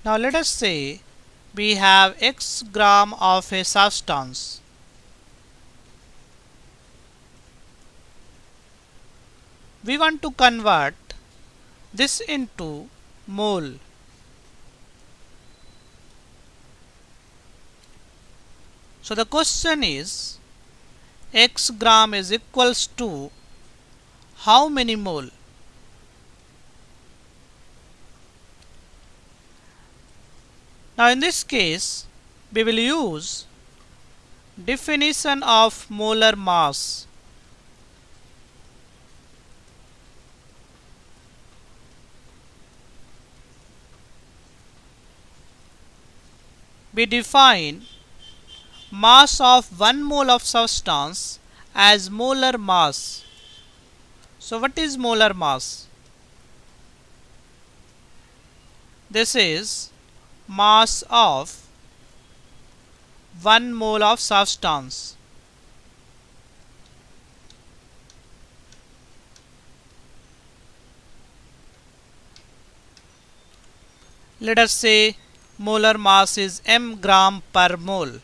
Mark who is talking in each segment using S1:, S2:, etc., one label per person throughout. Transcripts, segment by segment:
S1: Now let us say we have x gram of a substance. We want to convert this into mole. So the question is, x gram is equals to how many mole? Now in this case, we will use definition of molar mass. We define mass of 1 mole of substance as molar mass. So what is molar mass? This is mass of 1 mole of substance. Let us say molar mass is m gram per mole.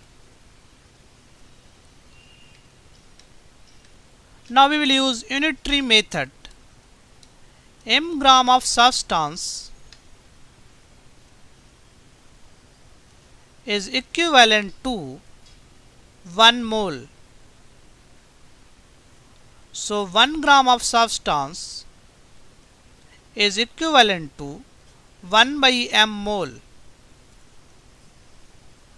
S1: Now we will use unitary method. M gram of substance is equivalent to 1 mole. So 1 gram of substance is equivalent to 1 by m mole.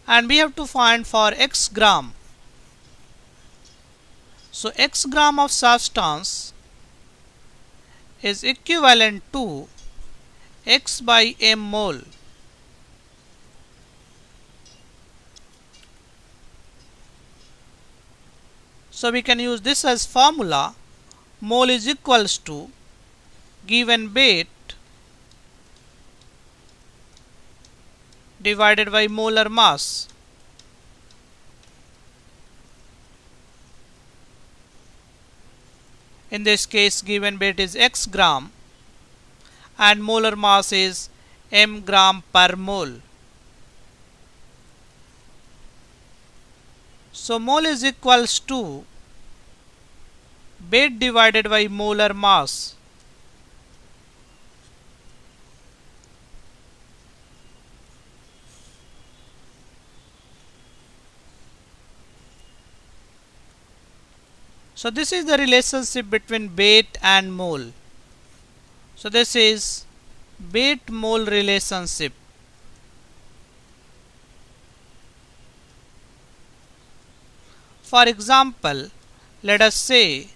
S1: And we have to find for x gram. So x gram of substance is equivalent to x by m mole. So we can use this as formula. Mole is equals to given weight divided by molar mass. In this case, given weight is x gram and molar mass is m gram per mole. So mole is equals to weight divided by molar mass. So this is the relationship between weight and mole. So this is weight mole relationship. For example, let us say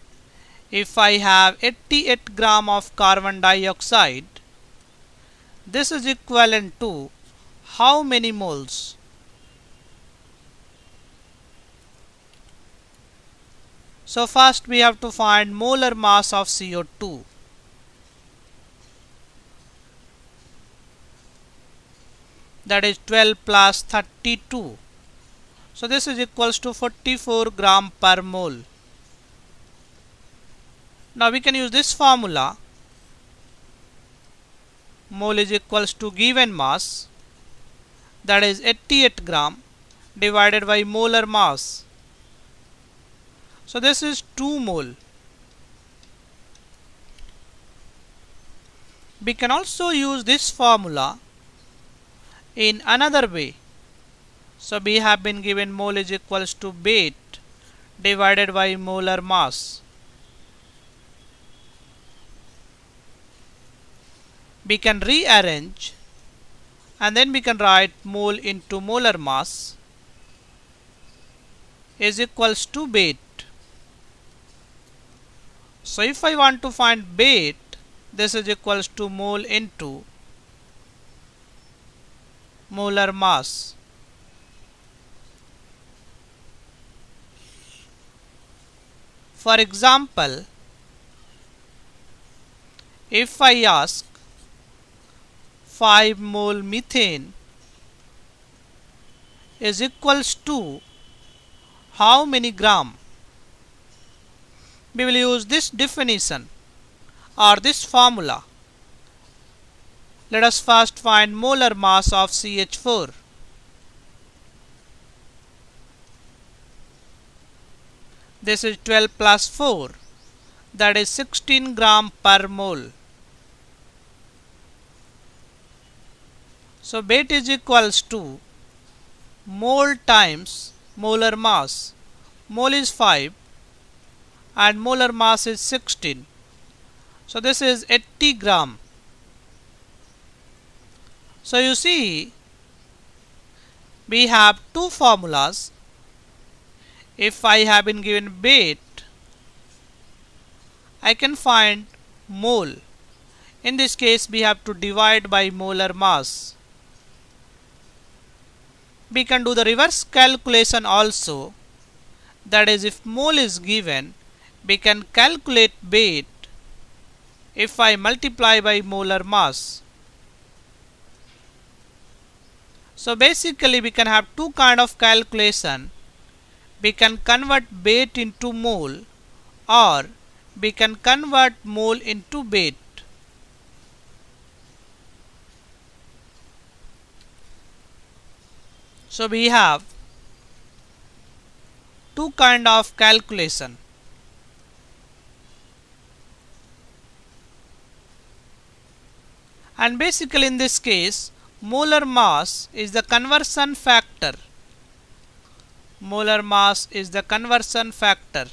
S1: if I have 88 gram of carbon dioxide, this is equivalent to how many moles? So first we have to find molar mass of CO2. That is 12 plus 32. So this is equals to 44 gram per mole. Now we can use this formula. Mole is equals to given mass, that is 88 gram divided by molar mass. So this is 2 mole. We can also use this formula in another way. So we have been given mole is equals to weight divided by molar mass. We can rearrange and then we can write mole into molar mass is equals to weight. So if I want to find weight, this is equals to mole into molar mass. For example, if I ask 5 mole methane is equals to how many gram? We will use this definition or this formula. Let us first find molar mass of CH4. This is 12 plus 4, that is 16 gram per mole. So weight is equals to mole times molar mass. Mole is 5 and molar mass is 16. So this is 80 gram. So you see, we have two formulas. If I have been given weight, I can find mole. In this case, we have to divide by molar mass. We can do the reverse calculation also. That is, if mole is given, we can calculate weight if I multiply by molar mass. So basically we can have two kind of calculation. We can convert weight into mole, or we can convert mole into weight. So we have two kind of calculation. And basically in this case, molar mass is the conversion factor. Molar mass is the conversion factor.